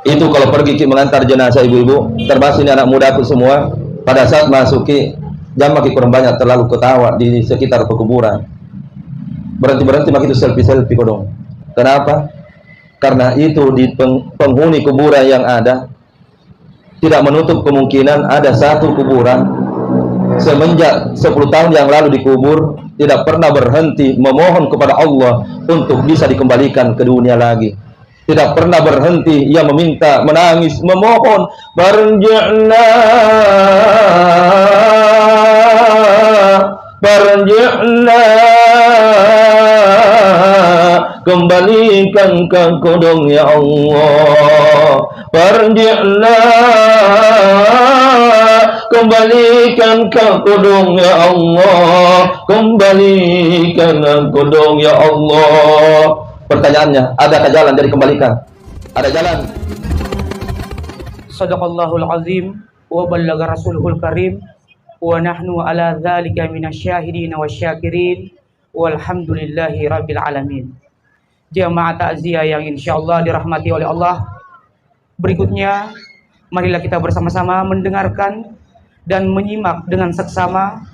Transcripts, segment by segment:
Itu kalau pergi mengantar jenazah ibu-ibu, termasuk ini anak muda aku semua, pada saat masuki jangan makin kurang banyak terlalu ketawa di sekitar pekuburan. Berhenti makin itu selfie kodong. Kenapa? Karena itu di penghuni kuburan yang ada tidak menutup kemungkinan ada satu kuburan semenjak 10 tahun yang lalu dikubur tidak pernah berhenti memohon kepada Allah untuk bisa dikembalikan ke dunia lagi. Tidak pernah berhenti ia meminta, menangis, memohon, barji'na kembalikan ke kodong ya Allah, barji'na kembalikan ke kodong ya Allah, kembalikan ke kodong ya Allah. Pertanyaannya, adakah jalan dari kembalikan? Ada jalan. Sadaqallahul azim wa ballagha rasuluhul karim wa nahnu ala dzalika minasyahidin wasyakirin walhamdulillahi rabbil alamin. Jamaah takziah yang insyaallah dirahmati oleh Allah. Berikutnya marilah kita bersama-sama mendengarkan dan menyimak dengan seksama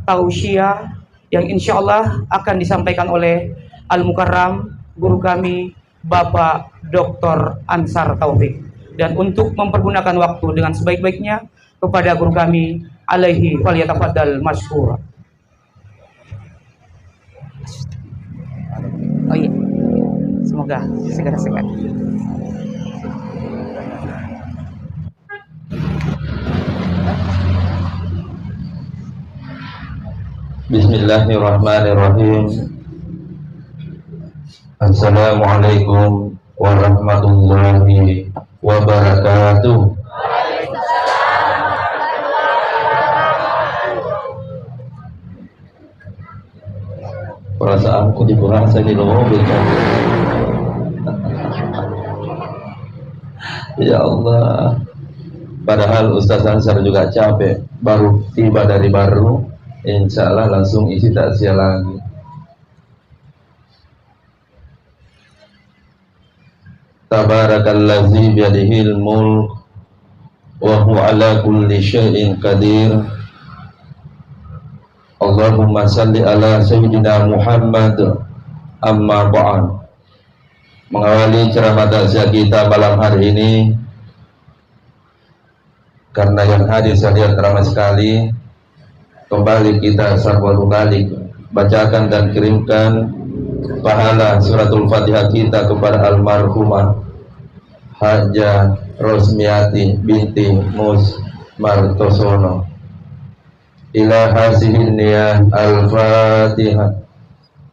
tausiah yang insyaallah akan disampaikan oleh Al-Mukarram guru kami Bapak Dr. Ansar Taufik. Dan untuk mempergunakan waktu dengan sebaik-baiknya kepada guru kami alaihi falyatafaddal masykur. Oh iya, semoga segera. Bismillahirrahmanirrahim. Assalamualaikum warahmatullahi wabarakatuh. Perasaanku di bahasa di mobil. Ya Allah. Padahal Ustaz Ansar juga capek, baru tiba dari baru, insya Allah langsung isi takziah lagi. Tabarakalladzi biyadihil mulk wa huwa ala kulli syai'in qadir. Allahumma salli ala sayyidina Muhammad. Amma ba'd. Mengawali ceramah takziah kita malam hari ini, karena yang hadir saya lihat ramai sekali, kembali kita satu kali bacakan dan kirimkan pahala suratul Fatihah kita kepada almarhumah Hajah Rosmiati binti Mus Martosono. Ila hazihin niyah al-Fatihah.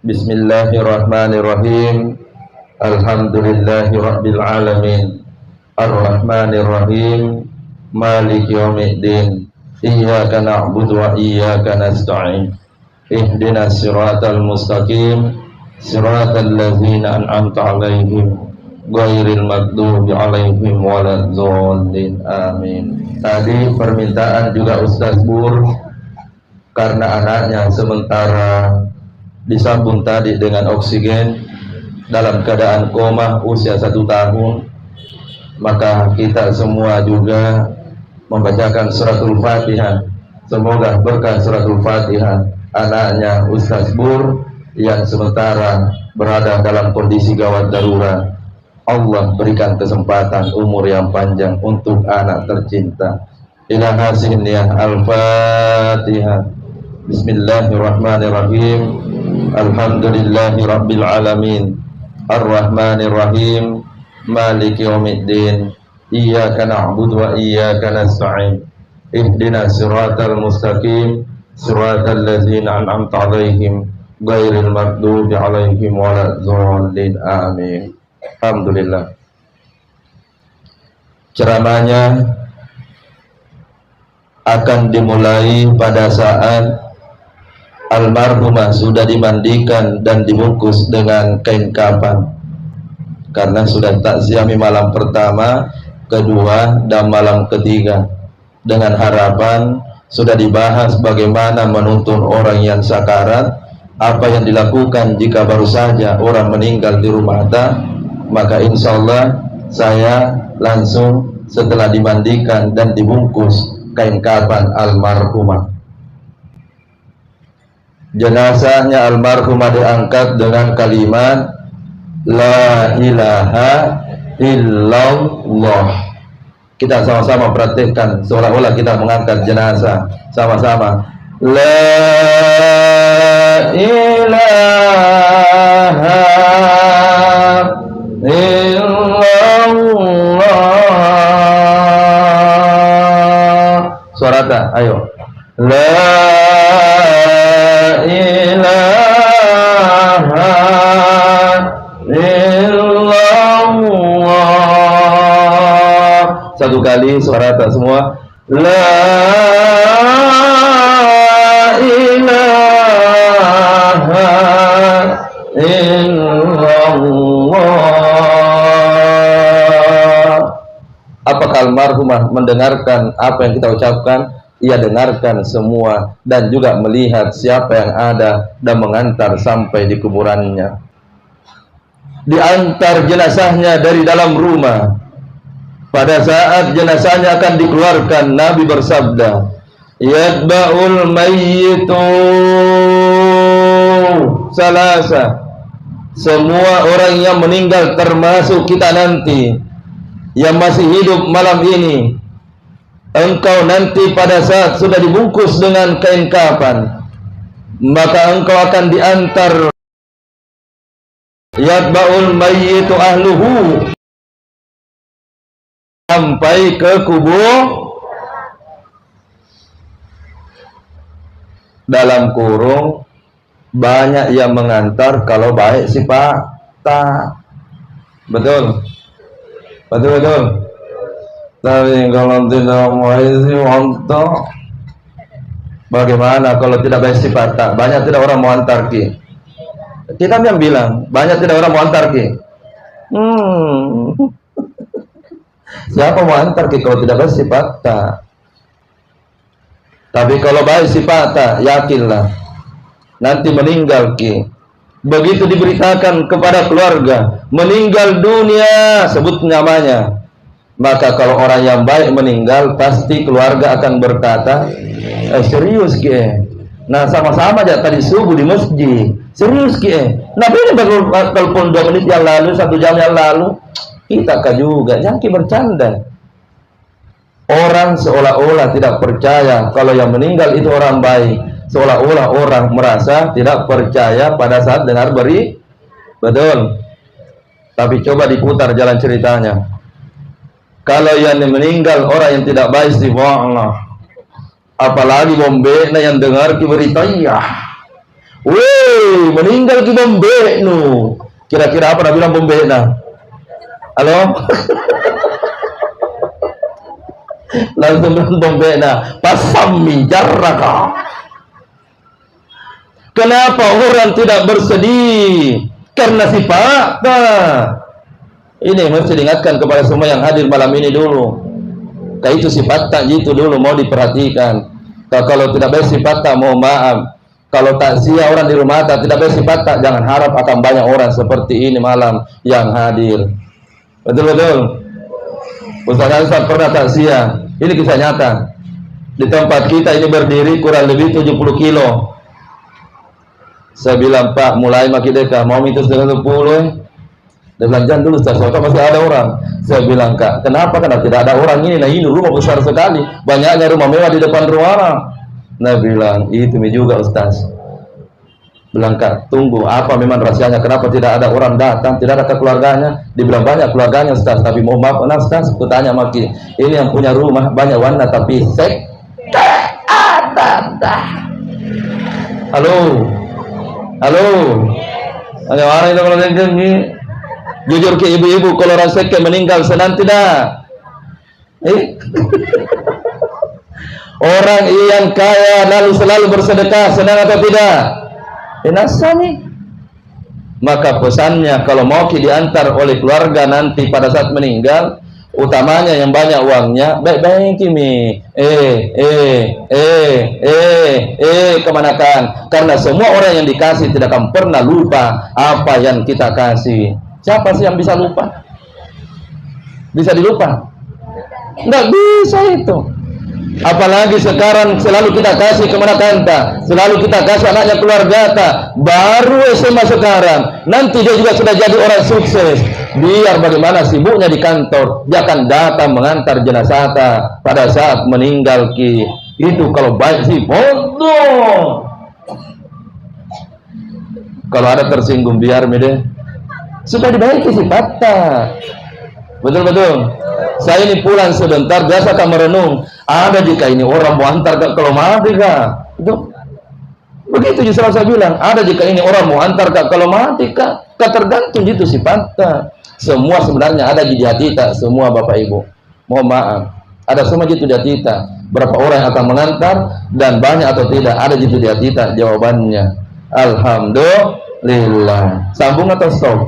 Bismillahirrahmanirrahim. Alhamdulillahi rabbil alamin. Ar-Rahmanirrahim. Maliki yaumiddin. Iyyaka na'budu wa iyyaka nasta'in. Ihdinas siratal mustaqim. Siratal ladzina an'amta 'alaihim ghairil maghdubi 'alaihim waladdallin. Amin. Tadi permintaan juga Ustaz Bur, karena anaknya sementara disambung tadi dengan oksigen dalam keadaan koma usia 1 tahun, maka kita semua juga membacakan suratul Fatihah. Semoga berkah suratul Fatihah anaknya Ustaz Bur yang sementara berada dalam kondisi gawat darurat, Allah berikan kesempatan umur yang panjang untuk anak tercinta. Ila hasin ya al-Fatihah. Bismillahirrahmanirrahim. Alhamdulillahi rabbil alamin. Ar-Rahmanirrahim. Maliki yaumiddin. Iyyaka na'budu wa iyyaka nasta'in. Ihdinas siratal mustaqim. Siratal ladzina an'amta 'alaihim ghairil maghdubi 'alaihim waladdallin. Amin. Alhamdulillah. Ceramahnya akan dimulai pada saat almarhumah sudah dimandikan dan dibungkus dengan kain kafan, karena sudah takziah malam pertama, kedua, dan malam ketiga. Dengan harapan sudah dibahas bagaimana menuntun orang yang sakarat, apa yang dilakukan jika baru saja orang meninggal di rumah, maka insya Allah saya langsung setelah dimandikan dan dibungkus kain kafan almarhumah. Jenazahnya almarhumah diangkat dengan kalimat La ilaha illallah. Kita sama-sama praktekkan seolah-olah kita mengangkat jenazah sama-sama. La ilaha illallah. Suarata, ayo. La ilaha illallah. Satu kali suarata semua. La ilaha illallah. Apakah almarhumah mendengarkan apa yang kita ucapkan? Ia dengarkan semua dan juga melihat siapa yang ada dan mengantar sampai di kuburannya. Diantar jenazahnya dari dalam rumah. Pada saat jenazahnya akan dikeluarkan, Nabi bersabda, Yatba'ul mayyitu salasa. Semua orang yang meninggal termasuk kita nanti yang masih hidup malam ini, engkau nanti pada saat sudah dibungkus dengan kain kafan, maka engkau akan diantar. Yatba'ul mayyitu ahluhu, sampai ke kubur. Dalam kurung, banyak yang mengantar kalau baik sifatnya. Betul? Betul. Tapi kalau tidak baik sifatnya, bagaimana kalau tidak baik sifatnya? Banyak tidak orang mau antar ki. Kita yang bilang banyak tidak orang mau antar ki. Siapa mau antar ki kalau tidak baik sifatnya? Tapi kalau baik sifatnya, yakinlah nanti meninggal ki. Begitu diberitakan kepada keluarga meninggal dunia, sebut namanya, maka kalau orang yang baik meninggal, pasti keluarga akan berkata, serius ki. Nah sama-sama aja tadi subuh di masjid, serius ki. Nah ini baru telepon 2 menit yang lalu, 1 jam yang lalu, kita kah juga, jangan ki bercanda. Orang seolah-olah tidak percaya kalau yang meninggal itu orang baik, seolah-olah orang merasa tidak percaya pada saat dengar beri. Betul. Tapi coba diputar jalan ceritanya. Kalau yang meninggal orang yang tidak baik sih, Allah. Apalagi bombe yang dengar ki berita iya. Wih, meninggal ki bombe nu. Kira-kira apa nak bilang bombe na? Halo? Langsung bombena pasami jarraka. Kenapa orang tidak bersedih? Karena sifatnya. Ini mesti diingatkan kepada semua yang hadir malam ini dulu. Kayak itu sifatnya gitu dulu mau diperhatikan. Kalau tidak baik sifatnya, mohon maaf. Kalau takziah orang di rumah tidak baik sifatnya, jangan harap akan banyak orang seperti ini malam yang hadir. Betul-betul. Ustaz Hasan pernah takziah. Ini kisah nyata. Di tempat kita ini berdiri kurang lebih 70 kilo. Saya bilang, Pak, mulai makin dekat, mau minta 10. Dia bilang, jangan dulu Ustaz, soalnya masih ada orang. Saya bilang, Kak, kenapa? Karena tidak ada orang ini. Nah ini rumah besar sekali, banyaknya rumah mewah di depan rumah. Nah bilang, itu juga Ustaz. Bilang, Kak, tunggu, apa memang rahasianya? Kenapa tidak ada orang datang? Tidak ada keluarganya? Dibilang banyak keluarganya, Ustaz. Tapi mohon maaf, Ustaz, aku tanya maki, ini yang punya rumah banyak warna, tapi halo, ada orang itu kalau ini jujur ke ibu-ibu, kalau rasa ke meninggal senang tidak? Orang yang kaya lalu selalu bersedekah, senang atau tidak? Nasani. Maka pesannya kalau mau diantar oleh keluarga nanti pada saat meninggal, utamanya yang banyak uangnya, baik-baik kimi, kemanakan? Karena semua orang yang dikasih tidak akan pernah lupa apa yang kita kasih. Siapa sih yang bisa lupa? Bisa dilupa? Nggak bisa itu. Apalagi sekarang selalu kita kasih kemana kanta, selalu kita kasih anaknya keluarga ta, baru SMA sekarang, nanti dia juga sudah jadi orang sukses. Biar bagaimana sibuknya di kantor, dia akan datang mengantar jenazah ta pada saat meninggal ki. Itu kalau baik sih bodoh. Kalau ada tersinggung biar deh, sudah dibaiki sifatnya. Betul-betul. Saya ini pulang sebentar, biasa kan merenung. Ada jika ini orang mau antar ke Kolomati kah? Itu begitu justru saya bilang. Ada jika ini orang mau antar ke Kolomati kah? Tergantung itu sifatnya. Semua sebenarnya ada di hati kita, semua Bapak Ibu. Mohon maaf. Ada semua itu di hati kita. Berapa orang yang akan mengantar dan banyak atau tidak ada di hati kita jawabannya. Alhamdulillah. Sambung atau stop?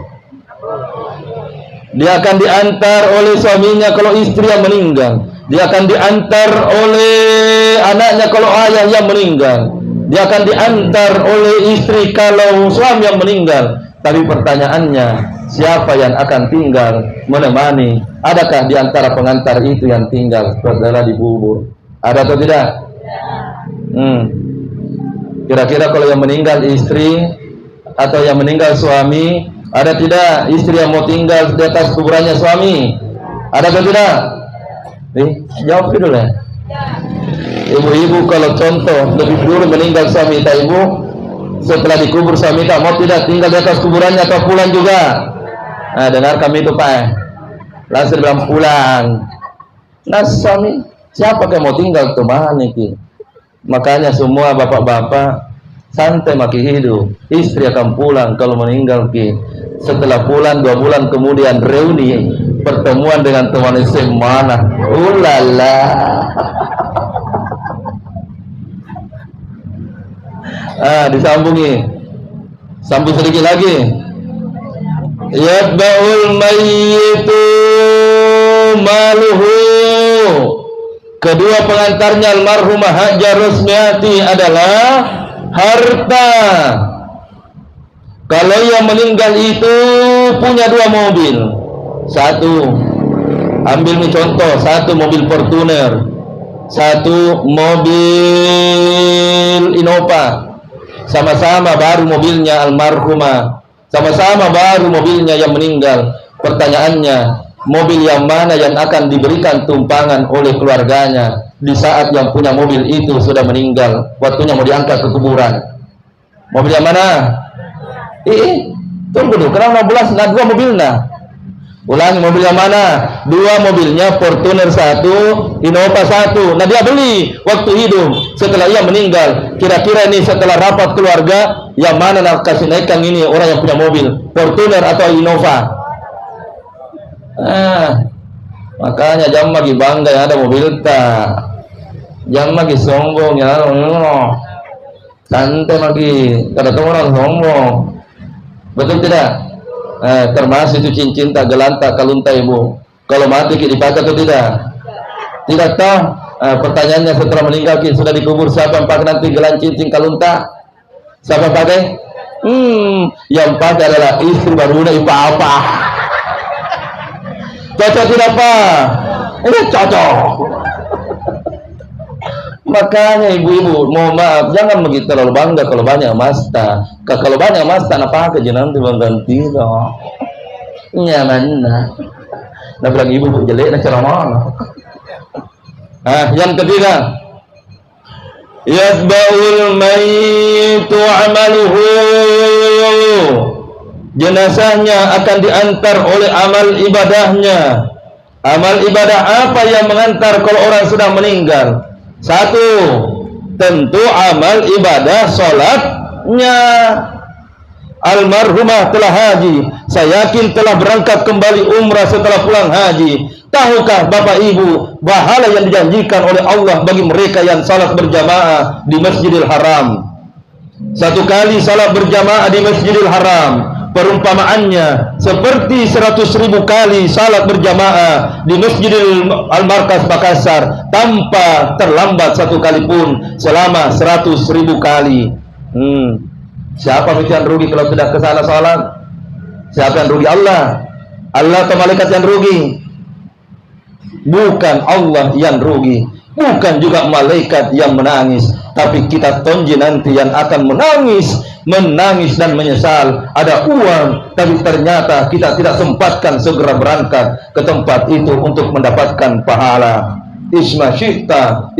Dia akan diantar oleh suaminya kalau istri yang meninggal. Dia akan diantar oleh anaknya kalau ayah yang meninggal. Dia akan diantar oleh istri kalau suami yang meninggal. Tapi pertanyaannya, siapa yang akan tinggal menemani? Adakah di antara pengantar itu yang tinggal setelah dikubur? Ada atau tidak? Kira-kira kalau yang meninggal istri atau yang meninggal suami, ada tidak istri yang mau tinggal di atas kuburannya suami? Ada atau tidak? Jawab dulu ya. Ibu-ibu kalau contoh lebih dulu meninggal suami tak ibu, setelah dikubur suami tak mau tidak tinggal di atas kuburannya atau pulang juga? Nah, dengar kami itu Pak. Langsung bilang pulang. Nah suami siapa yang mau tinggal tuh mana nih? Makanya semua bapak-bapak santai maki hidup. Istri akan pulang kalau meninggal ki. Setelah pulang 2 bulan kemudian reuni pertemuan dengan teman SMA. Ulala. Disambungi. Sambung sedikit lagi. Yatba'ul mayyitu maluhu. Kedua pengantarnya almarhumah Hajah Rusmiati adalah harta. Kalau yang meninggal itu punya 2 mobil. Satu, ambil nih contoh, satu mobil Fortuner, satu mobil Innova. Sama-sama baru mobilnya almarhumah, sama-sama baru mobilnya yang meninggal. Pertanyaannya, mobil yang mana yang akan diberikan tumpangan oleh keluarganya di saat yang punya mobil itu sudah meninggal, waktunya mau diangkat ke kuburan? Mobil yang mana? Tunggu dulu, kenapa 16? Nah, 2 mobilnya. Ulangi, mobil yang mana? 2 mobilnya, Fortuner 1, Innova 1. Nah dia beli waktu hidup, setelah ia meninggal. Kira-kira ini setelah rapat keluarga, yang mana nak kasih naikkan ini orang yang punya mobil, Fortuner atau Innova? Makanya jangan lagi bangga yang ada mobil tak, jangan lagi sombong ya. Santai lagi, kada tahu orang sombong. Betul tidak? Termasuk itu cincin tak gelanta kalunta ibu. Kalau mati kita dipakai atau tidak? Tidak tahu. Pertanyaannya setelah meninggal kita sudah dikubur, siapa yang pakai nanti gelang cincin kalunta? Siapa yang pakai? Yang pakai adalah istri baru ibu apa? Cocok tidak Pak? Ini cocok. Makanya ibu-ibu, mohon maaf, jangan begitu terlalu bangga kalau banyak masta. Kalau banyak masta, apa aja nanti mengganti dong. Nyaman nah. Nah bilang ibu jelek, nah cara mana? Yang ketiga, yatba'ul mayyitu amaluhu. Jenazahnya akan diantar oleh amal ibadahnya. Amal ibadah apa yang mengantar kalau orang sudah meninggal? Satu, tentu amal ibadah sholatnya. Almarhumah telah haji, saya yakin telah berangkat kembali umrah setelah pulang haji. Tahukah Bapak Ibu pahala yang dijanjikan oleh Allah bagi mereka yang salat berjamaah di Masjidil Haram? 1 kali salat berjamaah di Masjidil Haram, perumpamaannya seperti 100.000 kali salat berjamaah di Masjidil Al-Markaz Makassar tanpa terlambat 1 kali pun selama 100.000 kali. Siapa yang rugi kalau tidak ke sana salat? Siapa yang rugi? Allah atau malaikat yang rugi? bukan Allah yang rugi, bukan juga malaikat yang menangis, tapi kita tonji nanti yang akan menangis dan menyesal. Ada uang, tapi ternyata kita tidak sempatkan segera berangkat ke tempat itu untuk mendapatkan pahala. Isma syi'ta,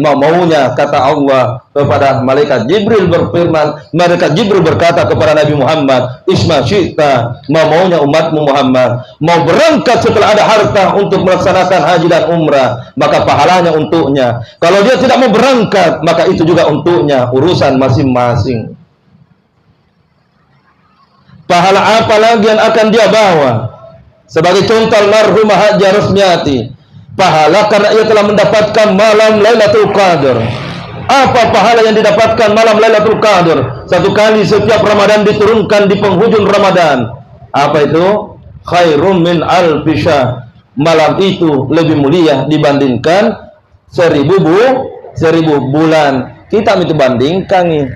maunya kata Allah kepada malaikat Jibril berfirman, malaikat Jibril berkata kepada Nabi Muhammad, Isma syi'ta, maunya umatmu Muhammad, mau berangkat setelah ada harta untuk melaksanakan haji dan umrah, maka pahalanya untuknya. Kalau dia tidak mau berangkat, maka itu juga untuknya, urusan masing-masing. Pahala apa lagi yang akan dia bawa? Sebagai contoh almarhumah Hajjah Rusmiati, pahala karena ia telah mendapatkan malam Lailatul Qadar. Apa pahala yang didapatkan malam Lailatul Qadar? Satu kali setiap Ramadan diturunkan di penghujung Ramadan. Apa itu? Khairum min alfi syahr. Malam itu lebih mulia dibandingkan 1000 bulan. Kita itu bandingkan nih.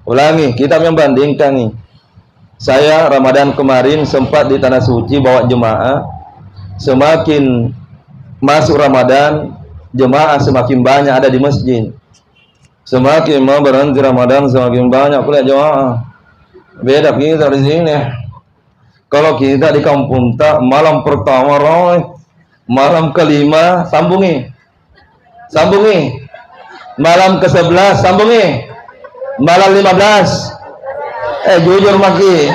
Ulangi, kita membandingkan nih. Saya Ramadan kemarin sempat di Tanah Suci bawa jemaah. Semakin masuk Ramadan, jemaah semakin banyak ada di masjid. Semakin mau berhenti Ramadan, semakin banyak pula jemaah. Beda kita di sini. Kalau kita di kampung tak, malam pertama roy, malam kelima sambungi, malam ke-11 sambungi, malam 15. Jujur maki.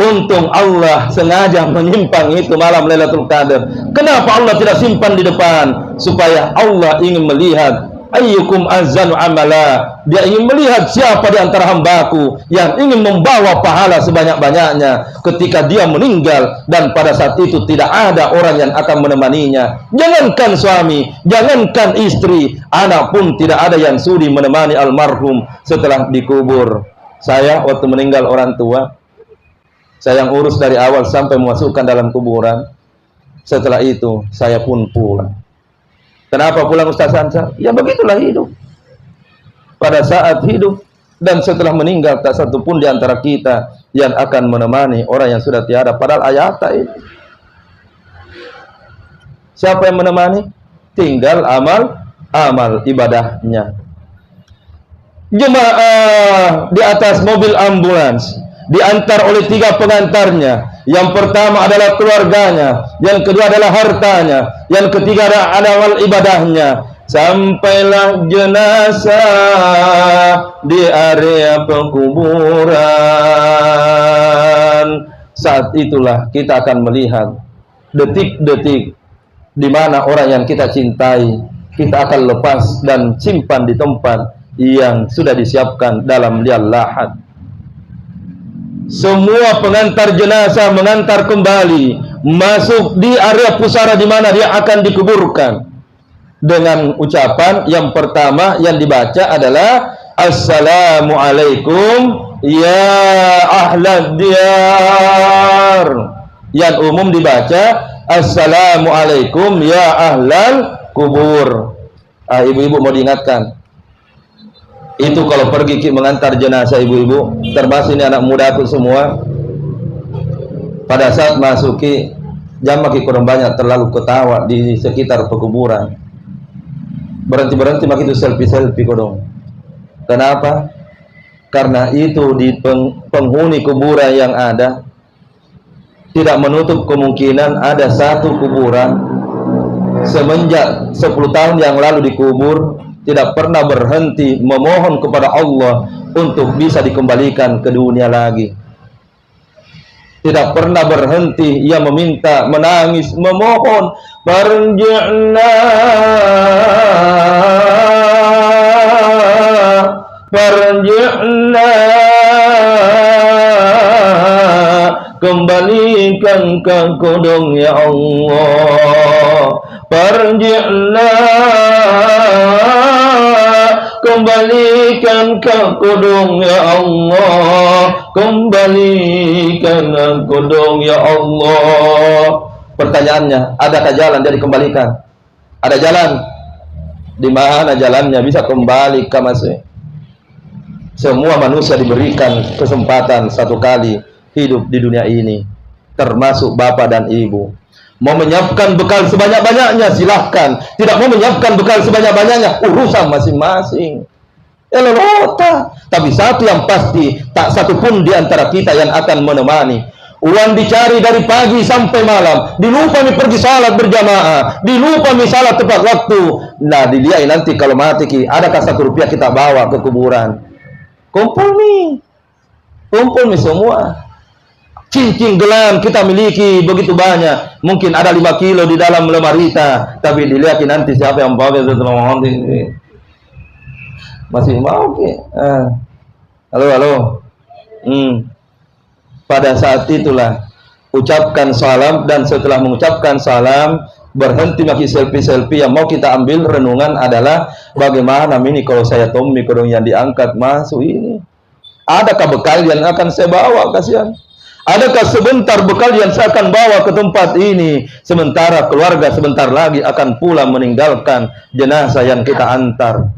Untung Allah sengaja menyimpan itu malam Lailatul Qadar. Kenapa Allah tidak simpan di depan? Supaya Allah ingin melihat ayyukum azanu amala. Dia ingin melihat siapa di antara hambaku yang ingin membawa pahala sebanyak-banyaknya ketika dia meninggal, dan pada saat itu tidak ada orang yang akan menemaninya. Jangankan suami, jangankan istri, anak pun tidak ada yang sudi menemani almarhum setelah dikubur. Saya waktu meninggal orang tua, saya yang urus dari awal sampai memasukkan dalam kuburan. Setelah itu saya pun pulang. Kenapa pulang Ustaz Ansar? Ya begitulah hidup. Pada saat hidup dan setelah meninggal, tak satu pun di antara kita yang akan menemani orang yang sudah tiada. Padahal ayat itu. Siapa yang menemani? Tinggal amal ibadahnya. Jemaah di atas mobil ambulans diantar oleh 3 pengantarnya. Yang pertama adalah keluarganya, yang kedua adalah hartanya, yang ketiga adalah ibadahnya. Sampailah jenazah di area pekuburan. Saat itulah kita akan melihat detik-detik di mana orang yang kita cintai kita akan lepas dan simpan di tempat yang sudah disiapkan dalam liang lahat. Semua pengantar jenazah mengantar kembali masuk di area pusara di mana dia akan dikuburkan dengan ucapan yang pertama yang dibaca adalah Assalamualaikum ya ahlad diyar. Yang umum dibaca Assalamualaikum ya ahlal kubur. Ibu-ibu mau diingatkan, itu kalau pergi mengantar jenazah ibu-ibu, termasuk ini anak muda aku semua, pada saat masuki jam maki kurang banyak terlalu ketawa di sekitar pekuburan. Berhenti maki itu selfie kodong. Kenapa? Karena itu di penghuni kuburan yang ada tidak menutup kemungkinan ada satu kuburan semenjak 10 tahun yang lalu dikubur tidak pernah berhenti memohon kepada Allah untuk bisa dikembalikan ke dunia lagi. Tidak pernah berhenti ia meminta, menangis, memohon, farji'na kembalikan ke kodong ya Allah, farji'na kembalikan ke kodong ya Allah, kembalikan ke kodong ya Allah. Pertanyaannya, adakah jalan dia dikembalikan? Ada jalan? Di mana jalannya bisa kembali ke masih? Semua manusia diberikan kesempatan satu kali hidup di dunia ini. termasuk bapak dan ibu. Mau menyiapkan bekal sebanyak-banyaknya silahkan, tidak mau menyiapkan bekal sebanyak-banyaknya urusan masing-masing. Elolota. Tapi satu yang pasti, tak satu pun di antara kita yang akan menemani. Uang dicari dari pagi sampai malam, dilupa pergi salat berjamaah, dilupa salat tepat waktu. Nah, dilihat nanti kalau mati adakah 1 rupiah kita bawa ke kuburan? Kumpul nih semua. Cincin gelang kita miliki begitu banyak, mungkin ada 5 kilo di dalam lemari kita, tapi dilihat nanti siapa yang bawa masih mau halo. Pada saat itulah ucapkan salam, dan setelah mengucapkan salam berhenti maki selfie yang mau kita ambil renungan adalah bagaimana ini kalau saya Tommy kodong yang diangkat masuk ini. Adakah bekal yang akan saya bawa, kasihan? Adakah sebentar bekal yang saya akan bawa ke tempat ini, sementara keluarga sebentar lagi akan pulang meninggalkan jenazah yang kita antar.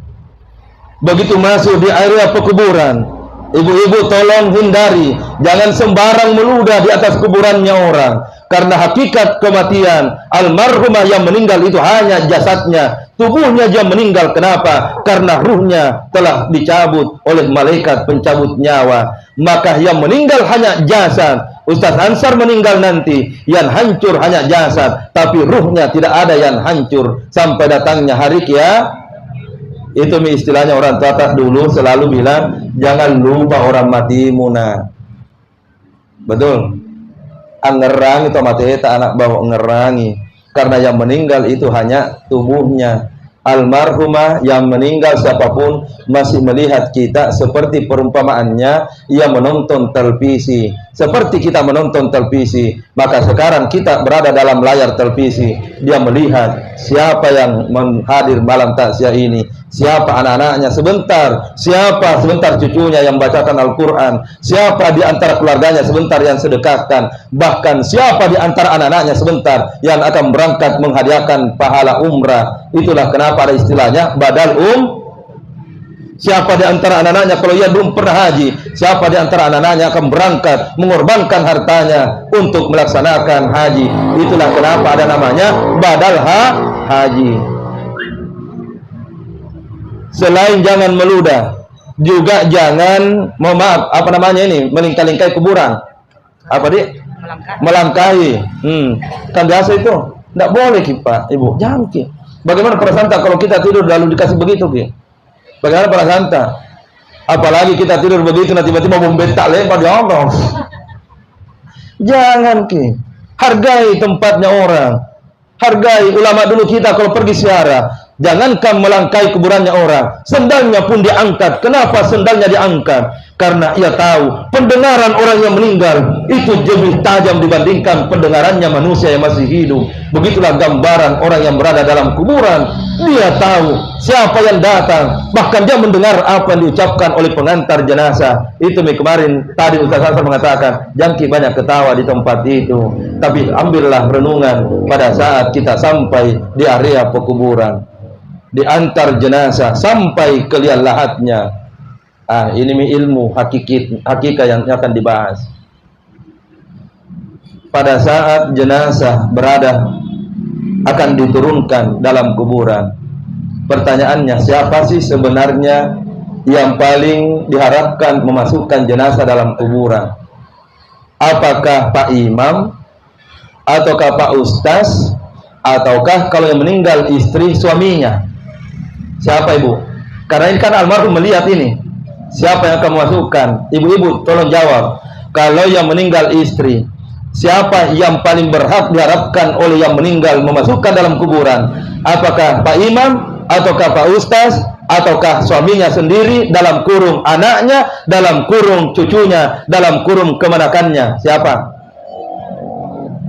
Begitu masuk di area pekuburan, ibu-ibu tolong hindari, jangan sembarang meludah di atas kuburannya orang, karena hakikat kematian almarhumah yang meninggal itu hanya jasadnya, tubuhnya dia meninggal. Kenapa? Karena ruhnya telah dicabut oleh malaikat pencabut nyawa. Maka yang meninggal hanya jasad. Ustaz Ansar meninggal nanti, yang hancur hanya jasad, tapi ruhnya tidak ada yang hancur sampai datangnya hari kiamat. Itu istilahnya orang tua dulu selalu bilang, jangan lupa orang matimu. Nah, betul. Ngerangi itu mati tak anak bawa ngerangi, karena yang meninggal itu hanya tubuhnya. Almarhumah yang meninggal siapapun masih melihat kita seperti perumpamaannya ia menonton televisi, seperti kita menonton televisi. Maka sekarang kita berada dalam layar televisi, dia melihat siapa yang hadir malam takziah ini, siapa anak-anaknya sebentar, siapa sebentar cucunya yang bacakan Al-Quran, siapa di antara keluarganya sebentar yang sedekahkan, bahkan siapa di antara anak-anaknya sebentar yang akan berangkat menghadiahkan pahala umrah. Itulah kenapa ada istilahnya badal Siapa di antara anak-anaknya kalau ia belum pernah haji, siapa di antara anak-anaknya akan berangkat mengorbankan hartanya untuk melaksanakan haji. Itulah kenapa ada namanya badal haji. Selain jangan meludah, juga jangan melingkar-lingkai kuburan. Apa dia? Melangkahi. Kan biasa itu. Tidak boleh Pak, Ibu. Jangan Bagaimana perasaan kalau kita tidur lalu dikasih begitu Bagaimana perasaan? Apalagi kita tidur begitu nanti tiba-tiba membentak lempar di Allah. Jangan hargai tempatnya orang. Hargai ulama dulu kita kalau pergi ziarah. Jangankan melangkai kuburannya orang, sendalnya pun diangkat. Kenapa sendalnya diangkat? Karena ia tahu pendengaran orang yang meninggal itu lebih tajam dibandingkan pendengarannya manusia yang masih hidup. Begitulah gambaran orang yang berada dalam kuburan. Dia tahu siapa yang datang, bahkan dia mendengar apa yang diucapkan oleh pengantar jenazah. Itu kemarin tadi Ustaz Hasan mengatakan, jangan banyak ketawa di tempat itu, tapi ambillah renungan pada saat kita sampai di area pekuburan, diantar jenazah sampai ke liang lahatnya. Ini ilmu hakikat yang akan dibahas. Pada saat jenazah akan diturunkan dalam kuburan, pertanyaannya, siapa sih sebenarnya yang paling diharapkan memasukkan jenazah dalam kuburan? Apakah Pak Imam, ataukah Pak Ustaz, ataukah kalau yang meninggal istri suaminya? Siapa Ibu? Karena ini kan almarhum melihat ini. Siapa yang akan memasukkan? Ibu-ibu tolong jawab. Kalau yang meninggal istri, siapa yang paling berhak diharapkan oleh yang meninggal memasukkan dalam kuburan? Apakah Pak Imam, ataukah Pak Ustaz, ataukah suaminya sendiri, dalam kurung anaknya, dalam kurung cucunya, dalam kurung kemanakannya? Siapa?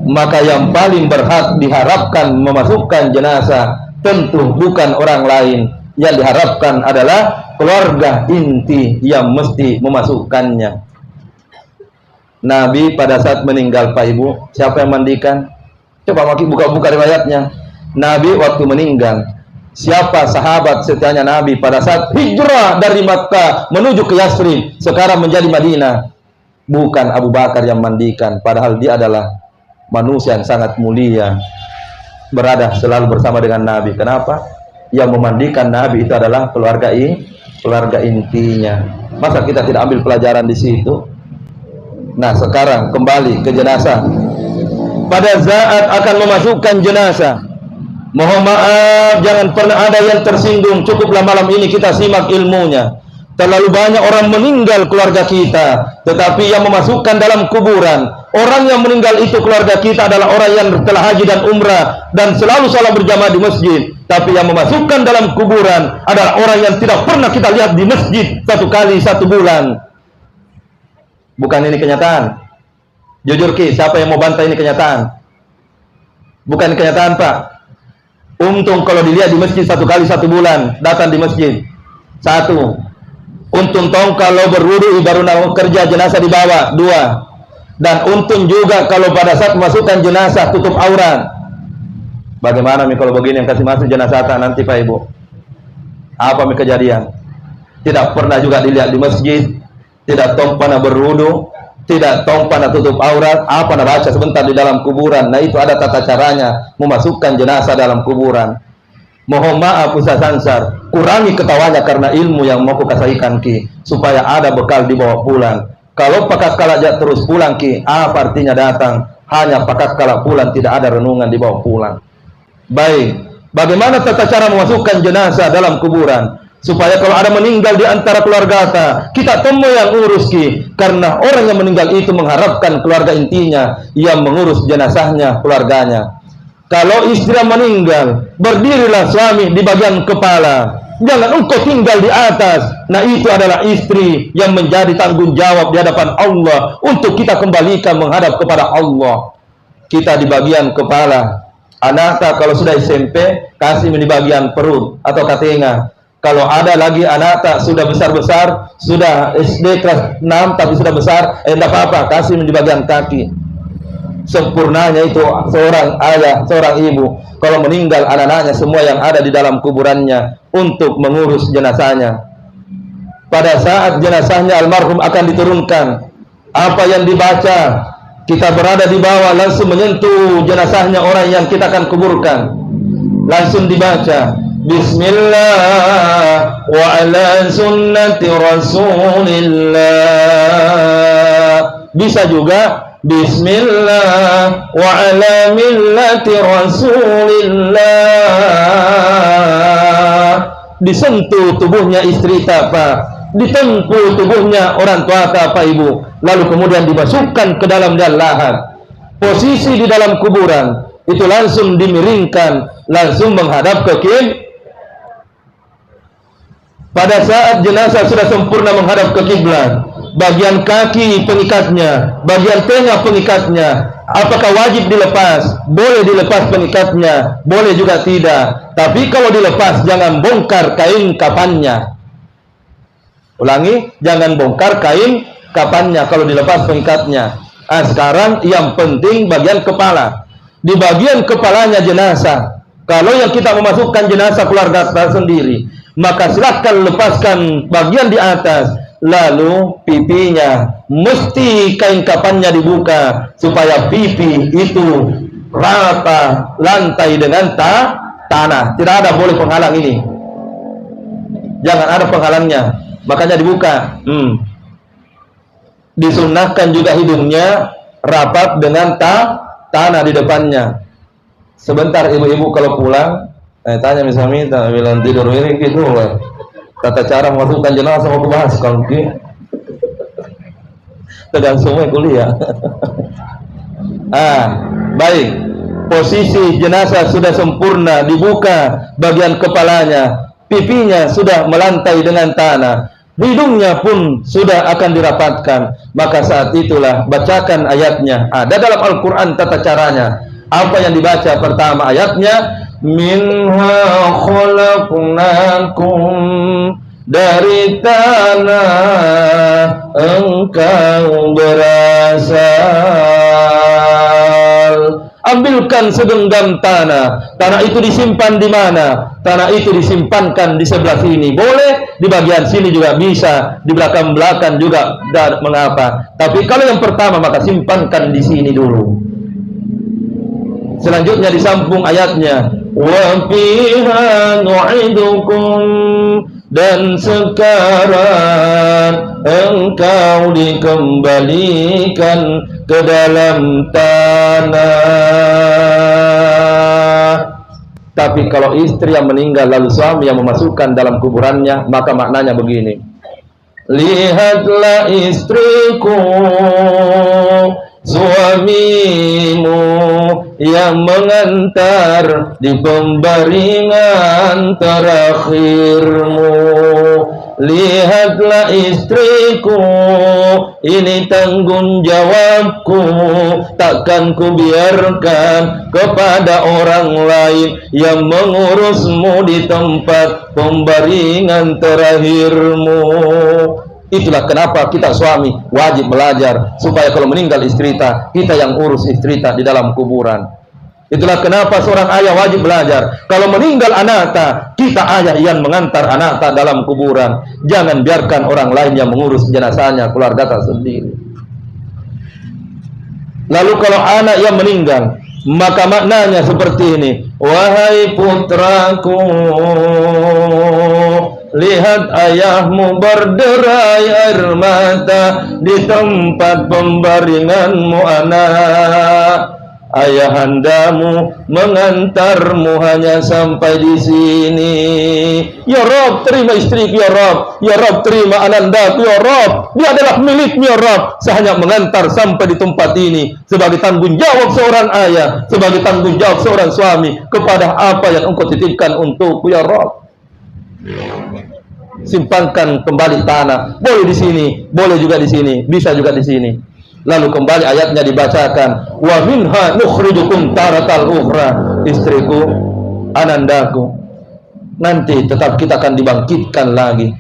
Maka yang paling berhak diharapkan memasukkan jenazah tentu bukan orang lain. Yang diharapkan adalah keluarga inti yang mesti memasukkannya. Nabi pada saat meninggal Pak Ibu, siapa yang mandikan? Coba buka-buka riwayatnya. Nabi waktu meninggal, siapa sahabat setianya Nabi pada saat hijrah dari Makkah menuju ke Yasrib, sekarang menjadi Madinah? Bukan Abu Bakar yang mandikan, padahal dia adalah manusia yang sangat mulia, berada selalu bersama dengan Nabi. Kenapa? Yang memandikan Nabi itu adalah keluarga intinya. Masa kita tidak ambil pelajaran di situ? Nah, sekarang kembali ke jenazah. Pada saat akan memasukkan jenazah, mohon maaf, jangan pernah ada yang tersinggung. Cukuplah malam ini kita simak ilmunya. Terlalu banyak orang meninggal keluarga kita, tetapi yang memasukkan dalam kuburan, orang yang meninggal itu keluarga kita adalah orang yang telah haji dan umrah dan selalu salat berjamaah di masjid. Tapi yang memasukkan dalam kuburan adalah orang yang tidak pernah kita lihat di masjid 1 kali 1 bulan. Bukan ini kenyataan? Jujur Ki, siapa yang mau bantah ini kenyataan? Bukan kenyataan Pak. Untung kalau dilihat di masjid 1 kali 1 bulan, datang di masjid. 1. Untung tong kalau berwudu baru kerja jenazah dibawa. 2. Dan untung juga kalau pada saat memasukkan jenazah tutup aurat. Bagaimana nih kalau begini yang kasih masuk jenazah nanti Pak Ibu? Apa nih kejadian? Tidak pernah juga dilihat di masjid, tidak tong pernah berwudu, tidak tong pernah tutup aurat, apa nak baca sebentar di dalam kuburan. Nah itu ada tata caranya memasukkan jenazah dalam kuburan. Mohon maaf Ustaz Ansar, kurangi ketawanya karena ilmu yang mau kukasahikan Ki, supaya ada bekal dibawa pulang. Kalau pakat kalajak terus pulang Ki, apa artinya datang? Hanya pakat kalak pulang, tidak ada renungan dibawa pulang. Baik, bagaimana tata cara memasukkan jenazah dalam kuburan? Supaya kalau ada meninggal di antara keluarga kita temui yang urus Ki, karena orang yang meninggal itu mengharapkan keluarga intinya yang mengurus jenazahnya, keluarganya. Kalau istri meninggal, berdirilah suami di bagian kepala, jangan engkau tinggal di atas. Nah itu adalah istri yang menjadi tanggung jawab di hadapan Allah untuk kita kembalikan menghadap kepada Allah. Kita di bagian kepala. Anak kalau sudah SMP, kasih di bagian perut atau katenga. Kalau ada lagi anak tak sudah besar-besar, sudah SD kelas 6 tapi sudah besar, tidak apa-apa, kasih di bagian kaki. Sempurnanya itu seorang ayah, seorang ibu, kalau meninggal anak-anaknya semua yang ada di dalam kuburannya untuk mengurus jenazahnya. Pada saat jenazahnya almarhum akan diturunkan, apa yang dibaca? Kita berada di bawah, langsung menyentuh jenazahnya orang yang kita akan kuburkan. Langsung dibaca Bismillah wa ala sunnati Rasulillah. Bisa juga Bismillah wa ala millati Rasulillah. Disentuh tubuhnya istri apa? Ditempuh tubuhnya orang tua Pak Ibu. Lalu kemudian dimasukkan ke dalam lahat. Posisi di dalam kuburan itu langsung dimiringkan, langsung menghadap ke kiblat. Pada saat jenazah sudah sempurna menghadap ke kiblat, bagian kaki pengikatnya, bagian tengah pengikatnya, apakah wajib dilepas? Boleh dilepas pengikatnya, boleh juga tidak. Tapi kalau dilepas jangan bongkar kain kafannya. Ulangi, jangan bongkar kain kafannya kalau dilepas pengikatnya. Nah, sekarang yang penting bagian kepala. Di bagian kepalanya jenazah, kalau yang kita memasukkan jenazah keluarga sendiri, maka silakan lepaskan bagian di atas, lalu pipinya mesti kain kafannya dibuka supaya pipi itu rata lantai dengan tanah. Tidak ada boleh penghalang ini, jangan ada penghalangnya, makanya dibuka. Disunnahkan juga hidungnya rapat dengan tanah di depannya. Sebentar ibu-ibu kalau pulang, tanya misalnya bilang tidur ini gitu, tata cara memasukkan jenazah mau bahas kalau tegang semua kuliah. Baik, posisi jenazah sudah sempurna, dibuka bagian kepalanya, pipinya sudah melantai dengan tanah, hidungnya pun sudah akan dirapatkan. Maka saat itulah bacakan ayatnya. Ada dalam Al-Quran tata caranya. Apa yang dibaca pertama ayatnya? Minha khalaqnakum, dari tanah engkau berasal. Ambilkan segenggam tanah. Tanah itu disimpan di mana? Tanah itu disimpankan di sebelah sini. Boleh di bagian sini juga bisa, di belakang-belakang juga, mengapa? Tapi kalau yang pertama maka simpankan di sini dulu. Selanjutnya disambung ayatnya, wa fiha nu'idukum, dan sekarang engkau dikembalikan ke dalam tanah. Tapi kalau istri yang meninggal lalu suami yang memasukkan dalam kuburannya, maka maknanya begini, lihatlah istriku, suamimu yang mengantar di pembaringan terakhirmu. Lihatlah istriku, ini tanggung jawabku, takkan ku biarkan kepada orang lain yang mengurusmu di tempat pembaringan terakhirmu. Itulah kenapa kita suami wajib belajar, supaya kalau meninggal istri kita yang urus istri di dalam kuburan. Itulah kenapa seorang ayah wajib belajar, kalau meninggal anak kita ayah yang mengantar anak dalam kuburan. Jangan biarkan orang lain yang mengurus jenazahnya, keluarga tak sendiri. Lalu kalau anak yang meninggal, maka maknanya seperti ini, wahai putraku, lihat ayahmu berderai air mata di tempat pembaringanmu anak. Ayahandamu mengantarmu hanya sampai di sini. Ya Rob, terima istriku ya Rob. Ya Rob, terima anandaku ya Rob. Dia adalah milikmu ya Rob. Saya hanya mengantar sampai di tempat ini sebagai tanggung jawab seorang ayah, sebagai tanggung jawab seorang suami kepada apa yang engkau titipkan untukku ya Rob. Simpankan kembali tanah. Boleh di sini, boleh juga di sini, bisa juga di sini. Lalu kembali ayatnya dibacakan, wa minha nukhrijukum taratal ukhra, istriku, anandaku, nanti tetap kita akan dibangkitkan lagi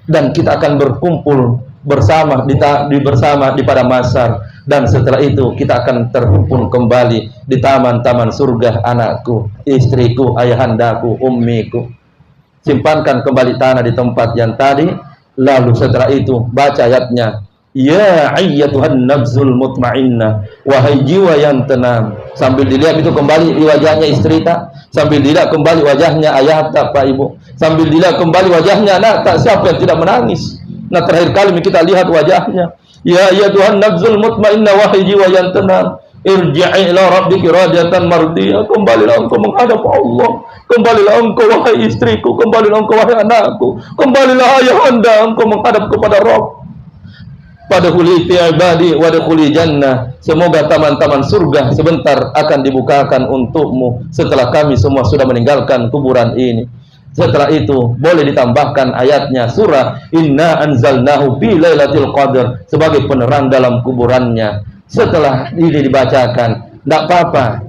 dan kita akan berkumpul bersama di padang mahsyar, dan setelah itu kita akan terhimpun kembali di taman-taman surga. Anakku, istriku, ayahandaku, ummiku, simpankan kembali tanah di tempat yang tadi. Lalu setelah itu baca ayatnya, ya ayyatuhan nafsul mutmainnah, wahai jiwa yang tenang. Sambil dilihat itu kembali di wajahnya istri tak, sambil dilihat kembali wajahnya ayah tak, pak ibu, sambil dilihat kembali wajahnya anak tak. Siapa yang tidak menangis? Nah, terakhir kali kita lihat wajahnya, ya ayyatuhan nafsul mutmainnah, wahai jiwa yang tenang, irji'i ila rabbiki radiyatan mardiyah, kembalilah engkau menghadap Allah, kembalilah engkau wahai istriku, kembalilah engkau wahai anakku, kembalilah ayahanda engkau menghadap kepada Rabb. Fadkhuli fi ibadi wadkhuli jannah. Semoga taman-taman surga sebentar akan dibukakan untukmu setelah kami semua sudah meninggalkan kuburan ini. Setelah itu boleh ditambahkan ayatnya surah Inna anzalnahu fi lailatul qadar sebagai penerang dalam kuburannya. Setelah ini dibacakan, tidak apa-apa,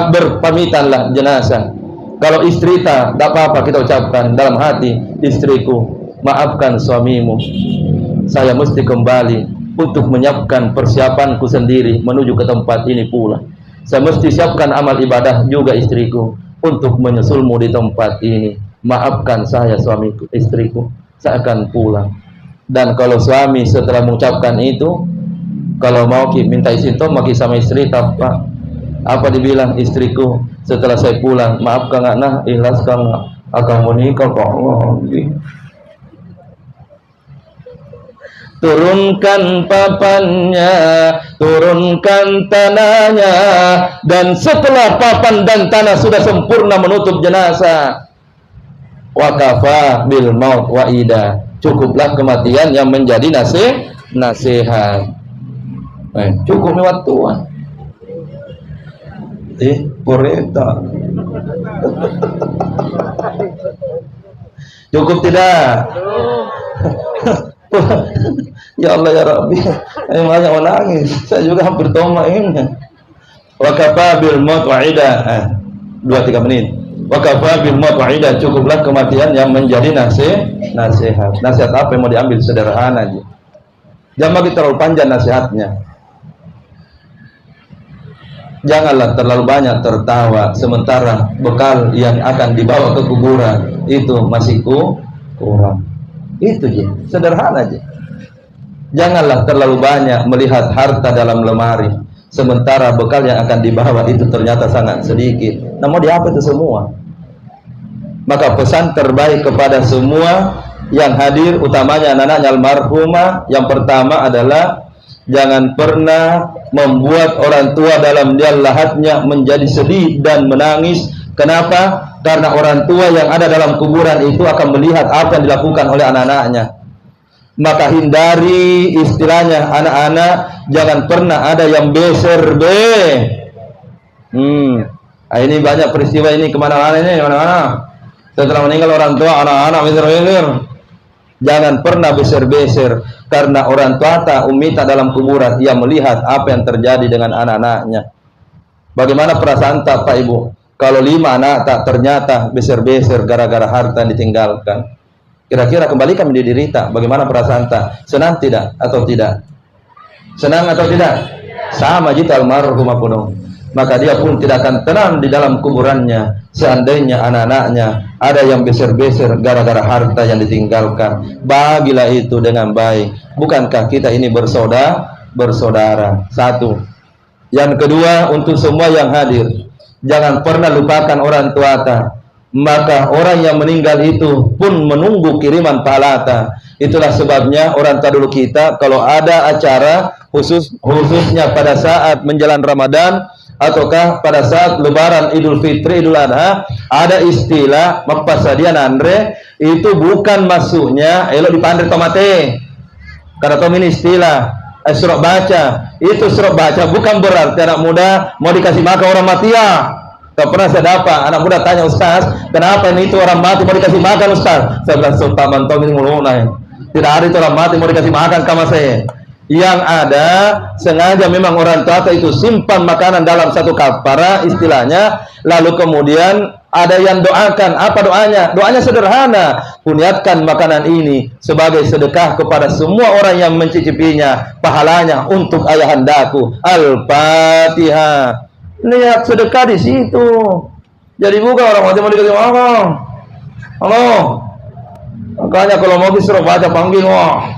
berpamitanlah jenazah. Kalau istri tidak apa-apa, kita ucapkan dalam hati, istriku, maafkan suamimu, saya mesti kembali untuk menyiapkan persiapanku sendiri menuju ke tempat ini pula. Saya mesti siapkan amal ibadah juga istriku untuk menyusulmu di tempat ini. Maafkan saya suamiku, istriku, saya akan pulang. Dan kalau suami setelah mengucapkan itu, kalau mau minta izin toh maki sama istri apa dibilang, istriku, setelah saya pulang, maafkan anak, ikhlaskan akan menikah kok Allah. Turunkan papannya, turunkan tanahnya, dan setelah papan dan tanah sudah sempurna menutup jenazah, wakafa bil maut waida, cukuplah kematian yang menjadi nasihat. Cukup lewat Tuhan. Koreta. Cukup tidak? Ya Allah ya Rabbi, banyak menangis. Saya juga hampir toma ini. Wa kafa bil maut wa'ida. 2-3 menit. Wa kafa bil maut wa'ida, cukuplah kematian yang menjadi nasihat. Nasihat apa yang mau diambil? Sederhana aja. Jangan bagi terlalu panjang nasihatnya. Janganlah terlalu banyak tertawa sementara bekal yang akan dibawa ke kuburan itu masih kurang. Itu aja, sederhana aja. Janganlah terlalu banyak melihat harta dalam lemari sementara bekal yang akan dibawa itu ternyata sangat sedikit. Nah, mau diapa itu semua? Maka pesan terbaik kepada semua yang hadir, utamanya anak-anaknya almarhumah, yang pertama adalah jangan pernah membuat orang tua dalam diam lahatnya menjadi sedih dan menangis. Kenapa? Karena orang tua yang ada dalam kuburan itu akan melihat apa yang dilakukan oleh anak-anaknya. Maka hindari istilahnya anak-anak, jangan pernah ada yang beser be. Ini banyak peristiwa ini kemana-mana ini, mana-mana. Setelah meninggal orang tua, anak-anak beser-beser. Jangan pernah beser-beser, karena orang tua tak umita dalam kuburan, ia melihat apa yang terjadi dengan anak-anaknya. Bagaimana perasaan tak Pak Ibu? Kalau 5 anak tak ternyata beser-beser gara-gara harta yang ditinggalkan. Kira-kira kembali kami diderita, bagaimana perasaan tak? Senang tidak atau tidak? Senang atau tidak? Sama jita almarhumah pun. Maka dia pun tidak akan tenang di dalam kuburannya seandainya anak-anaknya ada yang beser-beser gara-gara harta yang ditinggalkan. Bagilah itu dengan baik. Bukankah kita ini bersaudara? Satu. Yang kedua, untuk semua yang hadir, jangan pernah lupakan orang tua ta. Maka orang yang meninggal itu pun menunggu kiriman pahala. Itulah sebabnya orang tua dulu kita kalau ada acara khususnya pada saat menjelang Ramadan ataukah pada saat Lebaran, Idul Fitri, Idul Adha, ada istilah mapasadian andre, itu bukan masuknya elok dipandre tomate. Karena tom ini istilah surat baca. Itu surat baca bukan berarti anak muda mau dikasih makan orang mati ya. Tak pernah saya dapat anak muda tanya, Ustaz, kenapa ini itu orang mati mau dikasih makan, Ustaz? Saya bilang, Sultan Mantong ini mulunai. Tidak ada itu orang mati mau dikasih makan sama saya. Yang ada sengaja memang orang tua itu simpan makanan dalam satu kapara istilahnya, lalu kemudian ada yang doakan. Apa doanya? Doanya sederhana, kuniatkan makanan ini sebagai sedekah kepada semua orang yang mencicipinya, pahalanya untuk ayahandaku. Al-Fatihah. Lihat sedekah di situ. Jadi bukan orang mati mau dikasih makan. Halo. Makanya kalau mau disuruh baca panggil, wah.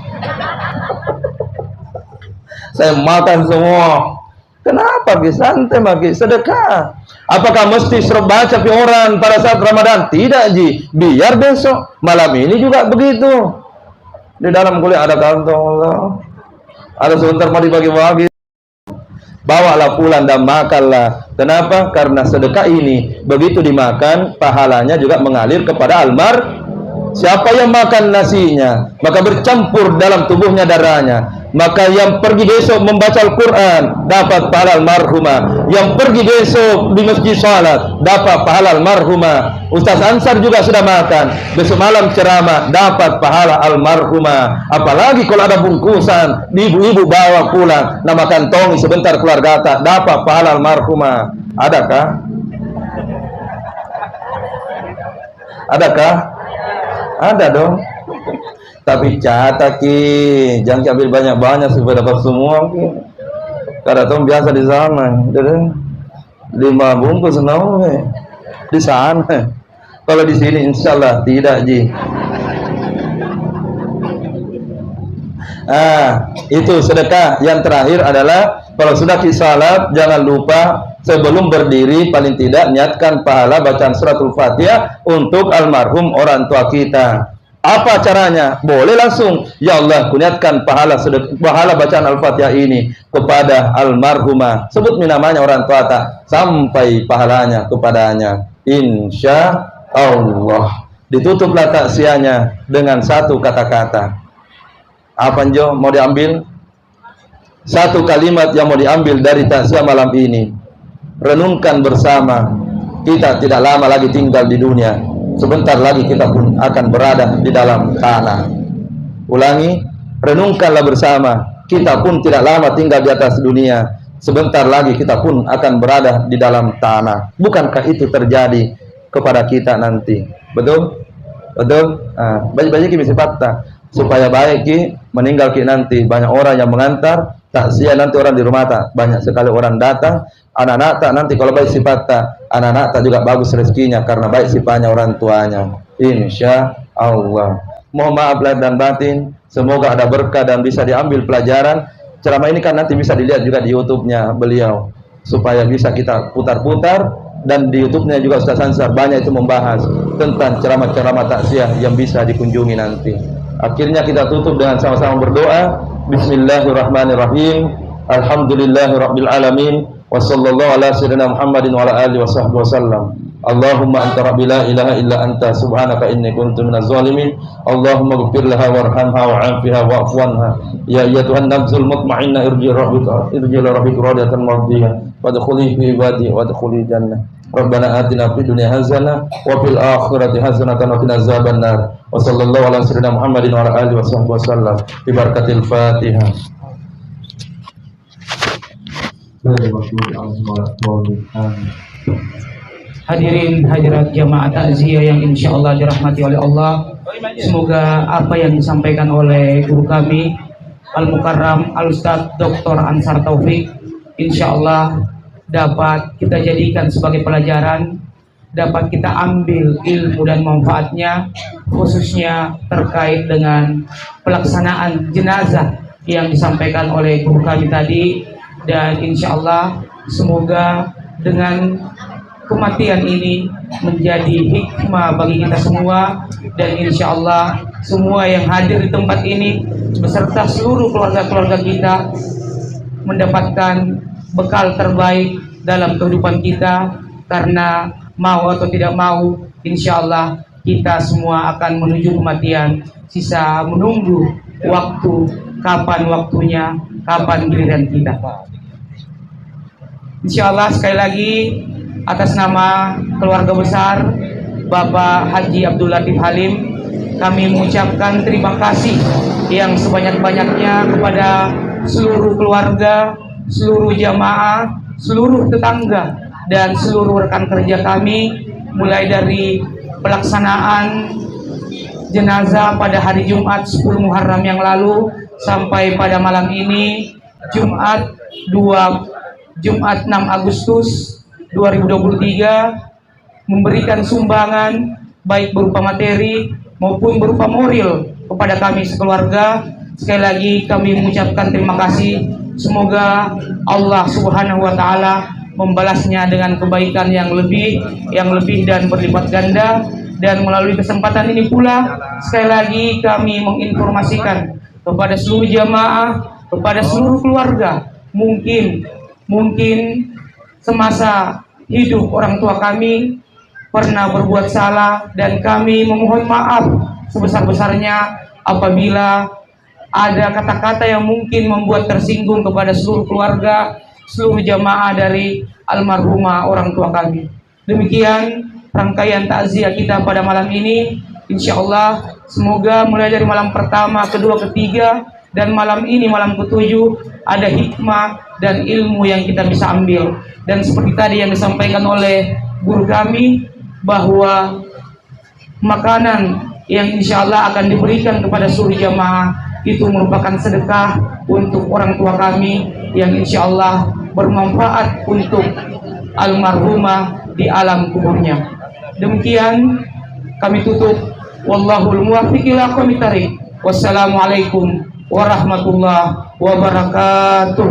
Saya makan semua. Kenapa? Santai bagi sedekah. Apakah mesti suruh baca pi orang pada saat Ramadan? Tidak, Ji. Biar besok malam ini juga begitu. Di dalam kuliah ada kantong Allah. Ada sebentar mau dibagi-bagi. Bawalah pulang dan makanlah. Kenapa? Karena sedekah ini begitu dimakan, pahalanya juga mengalir kepada almar. Siapa yang makan nasinya, maka bercampur dalam tubuhnya darahnya. Maka yang pergi besok membaca Al-Quran dapat pahala almarhumah. Yang pergi besok di masjid salat dapat pahala almarhumah. Ustaz Ansar juga sudah makan, besok malam ceramah dapat pahala almarhumah. Apalagi kalau ada bungkusan ibu-ibu bawa pulang, nama kantongi sebentar keluarga tak dapat pahala almarhumah. Adakah? Adakah? Ada dong. Tapi catat ki, jangan ambil banyak-banyak supaya dapat semua ki. Karena tom biasa di sana, 5 bungkus di sana. Kalau di sini insyaallah tidak, Ji. Itu sedekah. Yang terakhir adalah kalau sudah salat, jangan lupa sebelum berdiri paling tidak niatkan pahala bacaan suratul Fatihah untuk almarhum orang tua kita. Apa caranya? Boleh langsung, ya Allah, kuniatkan pahala bacaan Al-Fatihah ini kepada almarhumah. Sebut namanya orang tua tak sampai pahalanya kepadanya. Insya Allah. Ditutuplah taksiahnya dengan satu kata-kata. Apa Jo mau diambil? Satu kalimat yang mau diambil dari taksiah malam ini. Renungkan bersama. Kita tidak lama lagi tinggal di dunia. Sebentar lagi kita pun akan berada di dalam tanah. Ulangi, renungkanlah bersama. Kita pun tidak lama tinggal di atas dunia. Sebentar lagi kita pun akan berada di dalam tanah. Bukankah itu terjadi kepada kita nanti? Betul? Betul? Baik-baik kita sifat supaya baik ki meninggal ki nanti banyak orang yang mengantar takziah nanti orang di rumah tak banyak sekali orang datang. Anak-anak tak nanti kalau baik sifat tak, anak-anak tak juga bagus rezekinya karena baik sifatnya orang tuanya. Insya Allah. Mohon maaf lahir dan batin. Semoga ada berkah dan bisa diambil pelajaran. ceramah ini kan nanti bisa dilihat juga di YouTube-nya beliau, supaya bisa kita putar-putar, dan di YouTube-nya juga Ustaz Ansar banyak itu membahas tentang ceramah-ceramah takziah yang bisa dikunjungi nanti. Akhirnya kita tutup dengan sama-sama berdoa. Bismillahirrahmanirrahim. Alhamdulillahirabbil alamin. Wassallallahu ala sayyidina Muhammadin wa ala alihi washabbihi wasallam. Allahumma anta rabbi la ilaha illa anta subhanaka inni kuntu minaz zalimin. Allahumma ighfir laha warhamha wa'afiha wa'fu anha. Ya ayyatuhan nafsul mutmainnah irji rabbika radiyatan mardiyah wadkhuli fi ibadi wadkhuli jannah. Rabbana atina fid dunya hasanah wa fil akhirati hasanatan wa qina azabannar. Wa sallallahu ala sayyidina Muhammadin wa ala alihi washabbihi wasallam. Bi barakatil Fatihah. Hadirin hadirat jamaah takziah yang insya Allah dirahmati oleh Allah, semoga apa yang disampaikan oleh guru kami Al-Mukarram Al-Ustadz Dr. Ansar Taufik insya Allah dapat kita jadikan sebagai pelajaran, dapat kita ambil ilmu dan manfaatnya, khususnya terkait dengan pelaksanaan jenazah yang disampaikan oleh guru kami tadi. Dan insya Allah semoga dengan kematian ini menjadi hikmah bagi kita semua, dan insya Allah semua yang hadir di tempat ini beserta seluruh keluarga-keluarga kita mendapatkan bekal terbaik dalam kehidupan kita, karena mau atau tidak mau insya Allah kita semua akan menuju kematian, sisa menunggu waktu, kapan waktunya, kapan giliran kita. Insya Allah sekali lagi atas nama keluarga besar Bapak Haji Abdul Latif Halim, kami mengucapkan terima kasih yang sebanyak-banyaknya kepada seluruh keluarga, seluruh jamaah, seluruh tetangga, dan seluruh rekan kerja kami, mulai dari pelaksanaan jenazah pada hari Jumat 10 Muharram yang lalu sampai pada malam ini Jumat 6 Agustus 2023, memberikan sumbangan baik berupa materi maupun berupa moral kepada kami sekeluarga. Sekali lagi kami mengucapkan terima kasih. Semoga Allah Subhanahu wa taala membalasnya dengan kebaikan yang lebih dan berlipat ganda. Dan melalui kesempatan ini pula sekali lagi kami menginformasikan kepada seluruh jamaah, kepada seluruh keluarga, mungkin semasa hidup orang tua kami pernah berbuat salah, dan kami memohon maaf sebesar-besarnya apabila ada kata-kata yang mungkin membuat tersinggung kepada seluruh keluarga, seluruh jamaah dari almarhumah orang tua kami. Demikian rangkaian takziah kita pada malam ini. Insya Allah semoga mulai dari malam pertama, kedua, ketiga, dan malam ini malam ketujuh ada hikmah dan ilmu yang kita bisa ambil. Dan seperti tadi yang disampaikan oleh guru kami, bahwa makanan yang insya Allah akan diberikan kepada seluruh jamaah itu merupakan sedekah untuk orang tua kami yang insya Allah bermanfaat untuk almarhumah di alam kuburnya. Demikian kami tutup. Wallahul muwaffiq ila aqwamit thariq. Wassalamualaikum warahmatullahi wabarakatuh.